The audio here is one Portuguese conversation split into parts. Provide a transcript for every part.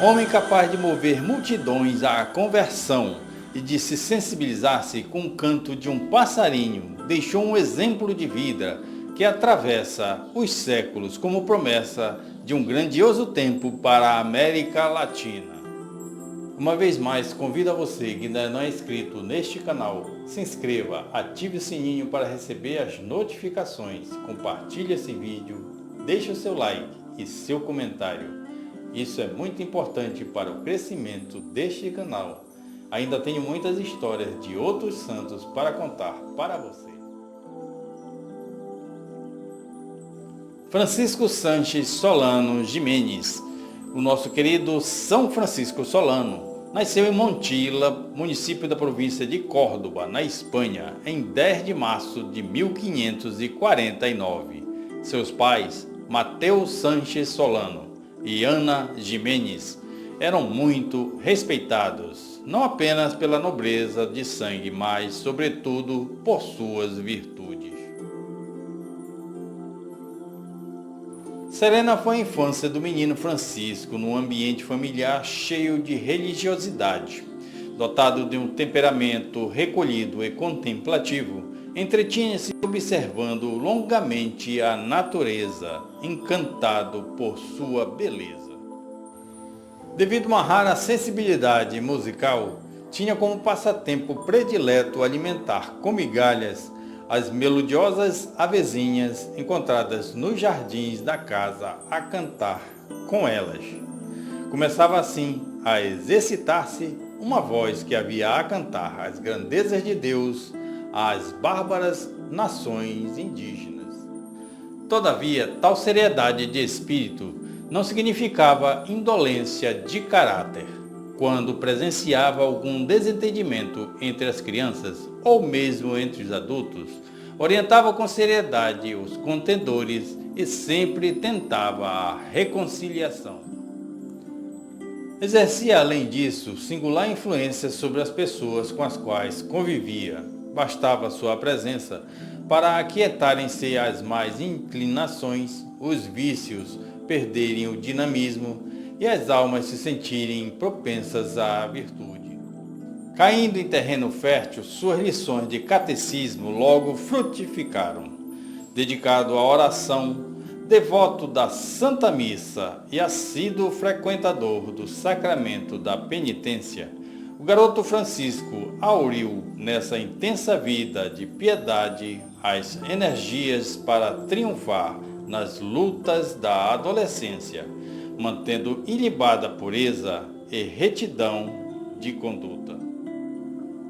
Homem capaz de mover multidões à conversão e de se sensibilizar-se com o canto de um passarinho, deixou um exemplo de vida que atravessa os séculos como promessa de um grandioso tempo para a América Latina. Uma vez mais, convido a você que ainda não é inscrito neste canal, se inscreva, ative o sininho para receber as notificações, compartilhe esse vídeo, deixe o seu like e seu comentário. Isso é muito importante para o crescimento deste canal. Ainda tenho muitas histórias de outros santos para contar para você. Francisco Sanches Solano Jimenez, o nosso querido São Francisco Solano, nasceu em Montilla, município da província de Córdoba, na Espanha, em 10 de março de 1549. Seus pais, Mateus Sanches Solano e Ana Jimenez, eram muito respeitados, não apenas pela nobreza de sangue, mas, sobretudo, por suas virtudes. Serena foi a infância do menino Francisco num ambiente familiar cheio de religiosidade. Dotado de um temperamento recolhido e contemplativo, entretinha-se observando longamente a natureza, encantado por sua beleza. Devido a uma rara sensibilidade musical, tinha como passatempo predileto alimentar com migalhas as melodiosas avezinhas encontradas nos jardins da casa a cantar com elas. Começava assim a exercitar-se uma voz que havia a cantar as grandezas de Deus às bárbaras nações indígenas. Todavia, tal seriedade de espírito não significava indolência de caráter. Quando presenciava algum desentendimento entre as crianças ou mesmo entre os adultos, orientava com seriedade os contendores e sempre tentava a reconciliação. Exercia, além disso, singular influência sobre as pessoas com as quais convivia. Bastava sua presença para aquietarem-se as más inclinações, os vícios perderem o dinamismo e as almas se sentirem propensas à virtude. Caindo em terreno fértil, suas lições de catecismo logo frutificaram. Dedicado à oração, devoto da Santa Missa e assíduo frequentador do sacramento da penitência, o garoto Francisco auriu nessa intensa vida de piedade as energias para triunfar nas lutas da adolescência, mantendo ilibada pureza e retidão de conduta.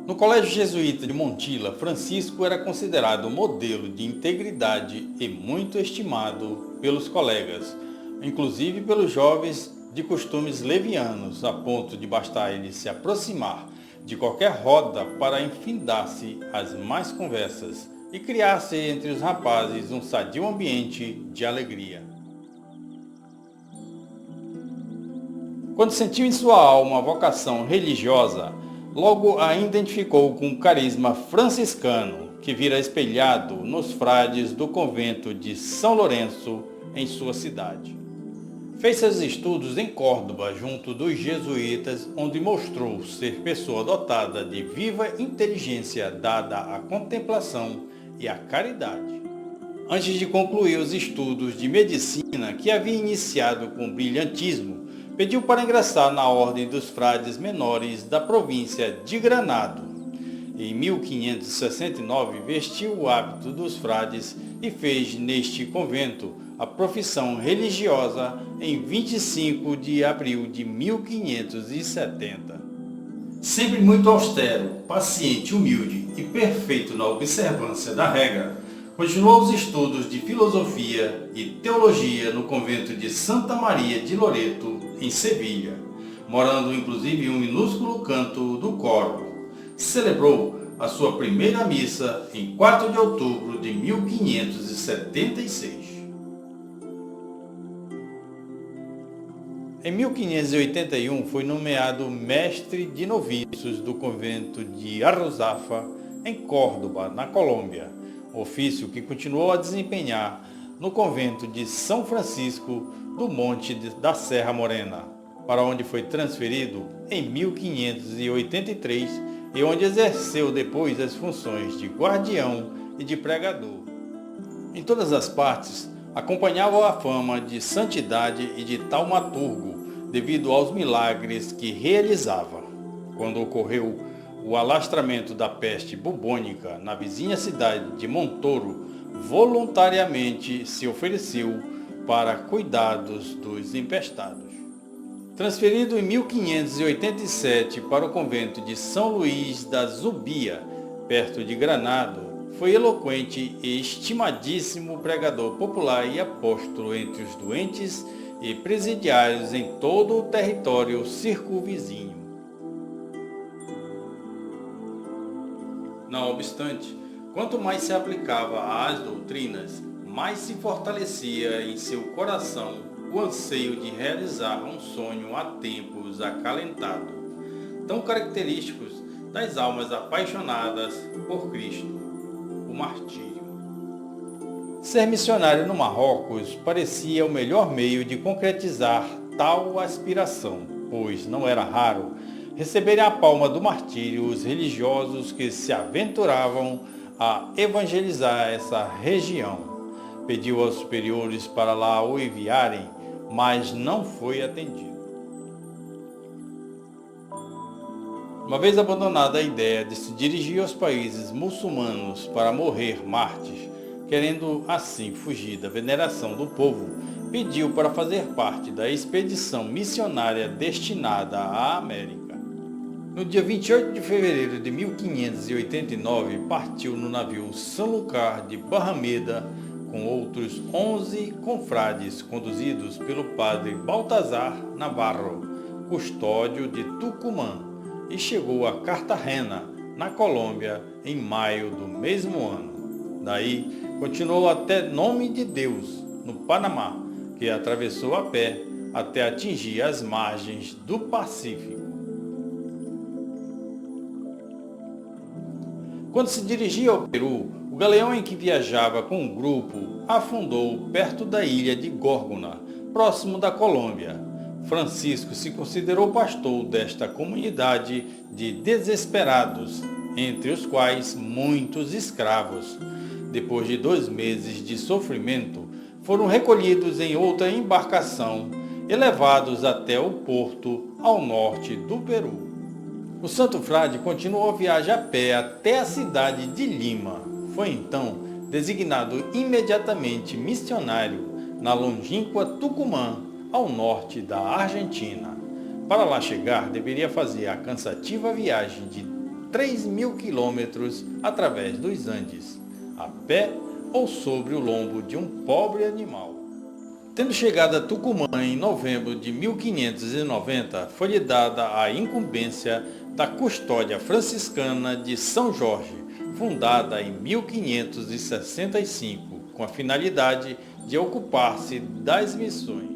No Colégio Jesuíta de Montilla, Francisco era considerado modelo de integridade e muito estimado pelos colegas, inclusive pelos jovens de costumes levianos, a ponto de bastar ele se aproximar de qualquer roda para enfindar-se as más conversas e criar-se entre os rapazes um sadio ambiente de alegria. Quando sentiu em sua alma a vocação religiosa, logo a identificou com o carisma franciscano que vira espelhado nos frades do convento de São Lourenço em sua cidade. Fez seus estudos em Córdoba, junto dos jesuítas, onde mostrou ser pessoa dotada de viva inteligência dada à contemplação e à caridade. Antes de concluir os estudos de medicina, que havia iniciado com brilhantismo, pediu para ingressar na ordem dos frades menores da província de Granado. Em 1569, vestiu o hábito dos frades e fez neste convento a profissão religiosa em 25 de abril de 1570. Sempre muito austero, paciente, humilde e perfeito na observância da regra, continuou os estudos de filosofia e teologia no convento de Santa Maria de Loreto, em Sevilha, morando inclusive em um minúsculo canto do coro. Celebrou a sua primeira missa em 4 de outubro de 1576. Em 1581 foi nomeado mestre de noviços do convento de Arrozafa, em Córdoba, na Colômbia, ofício que continuou a desempenhar no convento de São Francisco do Monte da Serra Morena. para onde foi transferido em 1583 e onde exerceu depois as funções de guardião e de pregador. Em todas as partes, acompanhava a fama de santidade e de taumaturgo, devido aos milagres que realizava. Quando ocorreu o alastramento da peste bubônica na vizinha cidade de Montoro, voluntariamente se ofereceu para cuidados dos empestados. Transferido em 1587 para o convento de São Luís da Zubia, perto de Granado, foi eloquente e estimadíssimo pregador popular e apóstolo entre os doentes e presidiários em todo o território circunvizinho. Não obstante, quanto mais se aplicava às doutrinas, mais se fortalecia em seu coração o anseio de realizar um sonho há tempos acalentado, tão característicos das almas apaixonadas por Cristo, o martírio. Ser missionário no Marrocos parecia o melhor meio de concretizar tal aspiração, pois não era raro receberem a palma do martírio os religiosos que se aventuravam a evangelizar essa região. Pediu aos superiores para lá o enviarem, mas não foi atendido. Uma vez abandonada a ideia de se dirigir aos países muçulmanos para morrer mártir, querendo assim fugir da veneração do povo, pediu para fazer parte da expedição missionária destinada à América. No dia 28 de fevereiro de 1589, partiu no navio Sanlúcar de Barrameda com outros 11 confrades conduzidos pelo padre Baltazar Navarro, custódio de Tucumã, e chegou a Cartagena, na Colômbia, em maio do mesmo ano. Daí, continuou até Nome de Deus, no Panamá, que atravessou a pé até atingir as margens do Pacífico. Quando se dirigia ao Peru, o galeão em que viajava com um grupo afundou perto da ilha de Górgona, próximo da Colômbia. Francisco se considerou pastor desta comunidade de desesperados, entre os quais muitos escravos. Depois de 2 meses de sofrimento, foram recolhidos em outra embarcação e levados até o porto ao norte do Peru. O santo frade continuou a viagem a pé até a cidade de Lima. Foi então designado imediatamente missionário na longínqua Tucumã, ao norte da Argentina. Para lá chegar, deveria fazer a cansativa viagem de 3.000 quilômetros através dos Andes, a pé ou sobre o lombo de um pobre animal. Tendo chegado a Tucumã em novembro de 1590, foi-lhe dada a incumbência da custódia franciscana de São Jorge, fundada em 1565, com a finalidade de ocupar-se das missões.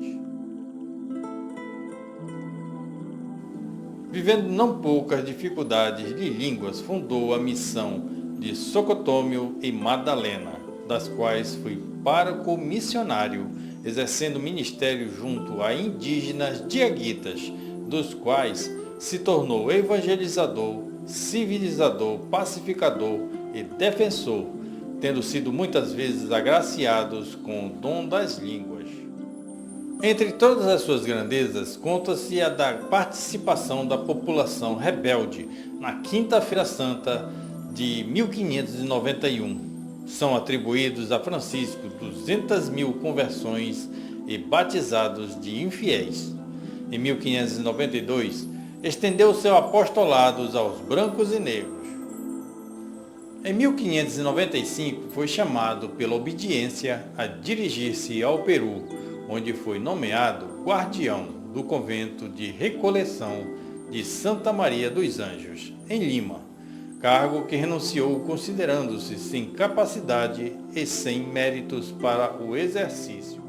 Vivendo não poucas dificuldades de línguas, fundou a missão de Socotómio e Madalena, das quais foi pároco missionário, exercendo ministério junto a indígenas diaguitas, dos quais se tornou evangelizador, civilizador, pacificador e defensor, tendo sido muitas vezes agraciados com o dom das línguas. Entre todas as suas grandezas, conta-se a da participação da população rebelde na Quinta-feira Santa de 1591. São atribuídos a Francisco 200.000 conversões e batizados de infiéis. Em 1592, estendeu seu apostolado aos brancos e negros. Em 1595, foi chamado pela obediência a dirigir-se ao Peru, onde foi nomeado guardião do convento de recoleção de Santa Maria dos Anjos, em Lima, cargo que renunciou considerando-se sem capacidade e sem méritos para o exercício.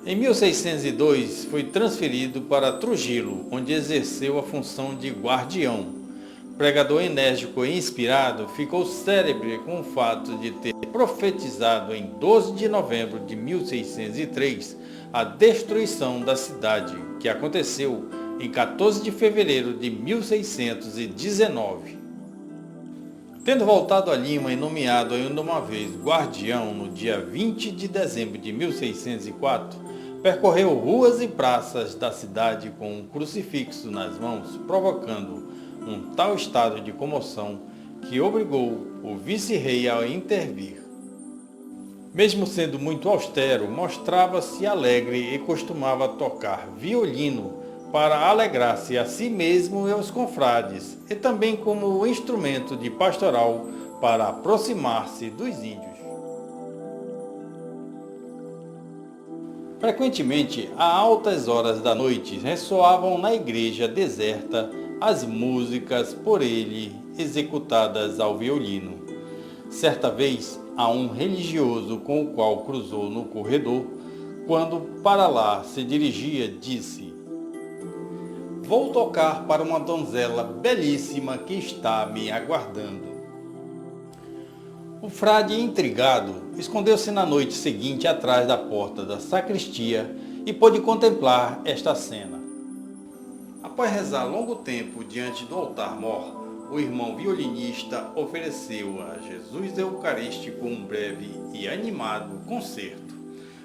Em 1602, foi transferido para Trujillo, onde exerceu a função de guardião. Pregador enérgico e inspirado, ficou célebre com o fato de ter profetizado em 12 de novembro de 1603 a destruição da cidade, que aconteceu em 14 de fevereiro de 1619. Tendo voltado a Lima e nomeado ainda uma vez guardião no dia 20 de dezembro de 1604, percorreu ruas e praças da cidade com um crucifixo nas mãos, provocando um tal estado de comoção que obrigou o vice-rei a intervir. Mesmo sendo muito austero, mostrava-se alegre e costumava tocar violino para alegrar-se a si mesmo e aos confrades, e também como instrumento de pastoral para aproximar-se dos índios. Frequentemente, a altas horas da noite, ressoavam na igreja deserta as músicas por ele executadas ao violino. Certa vez, a um religioso com o qual cruzou no corredor, quando para lá se dirigia, disse: "Vou tocar para uma donzela belíssima que está me aguardando." O frade, intrigado, escondeu-se na noite seguinte atrás da porta da sacristia e pôde contemplar esta cena. Após rezar longo tempo diante do altar-mor, o irmão violinista ofereceu a Jesus Eucarístico um breve e animado concerto.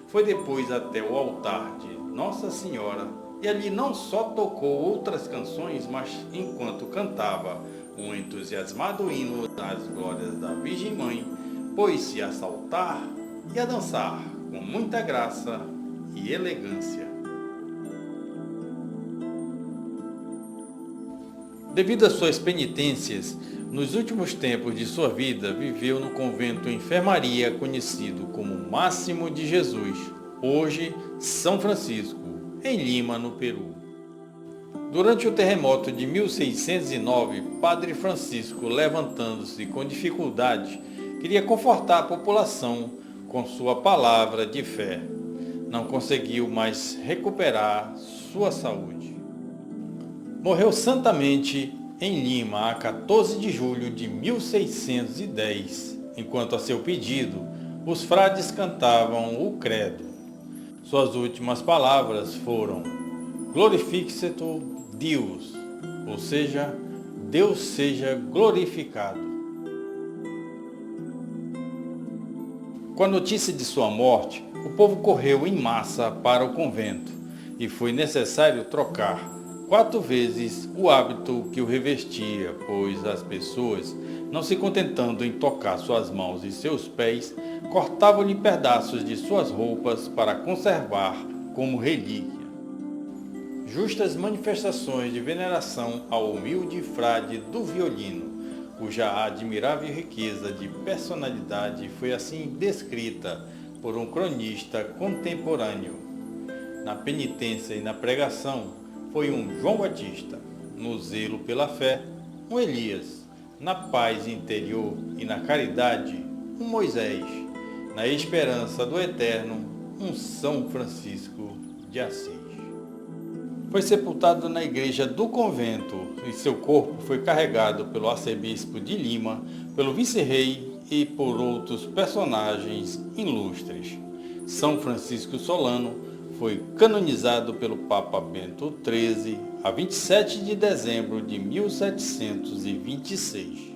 Foi depois até o altar de Nossa Senhora e ali não só tocou outras canções, mas enquanto cantava um entusiasmado hino às glórias da Virgem Mãe, pôs-se a saltar e a dançar com muita graça e elegância. Devido às suas penitências, nos últimos tempos de sua vida, viveu no convento enfermaria conhecido como Máximo de Jesus, hoje São Francisco, em Lima, no Peru. Durante o terremoto de 1609, Padre Francisco, levantando-se com dificuldade, queria confortar a população com sua palavra de fé. Não conseguiu mais recuperar sua saúde. Morreu santamente em Lima a 14 de julho de 1610, enquanto a seu pedido, os frades cantavam o credo. Suas últimas palavras foram: "Glorificat Deus", ou seja, Deus seja glorificado. Com a notícia de sua morte, o povo correu em massa para o convento e foi necessário trocar 4 vezes o hábito que o revestia, pois as pessoas, não se contentando em tocar suas mãos e seus pés, cortavam-lhe pedaços de suas roupas para conservar como relíquia. Justas manifestações de veneração ao humilde frade do violino, cuja admirável riqueza de personalidade foi assim descrita por um cronista contemporâneo. Na penitência e na pregação, foi um João Batista; no zelo pela fé, um Elias; na paz interior e na caridade, um Moisés; na esperança do eterno, um São Francisco de Assis. Foi sepultado na igreja do convento e seu corpo foi carregado pelo arcebispo de Lima, pelo vice-rei e por outros personagens ilustres. São Francisco Solano foi canonizado pelo Papa Bento XIII a 27 de dezembro de 1726.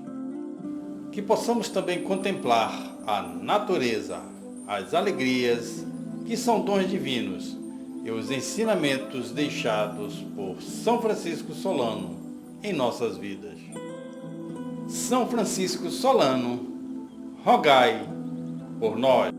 Que possamos também contemplar a natureza, as alegrias, que são dons divinos, e os ensinamentos deixados por São Francisco Solano em nossas vidas. São Francisco Solano, rogai por nós.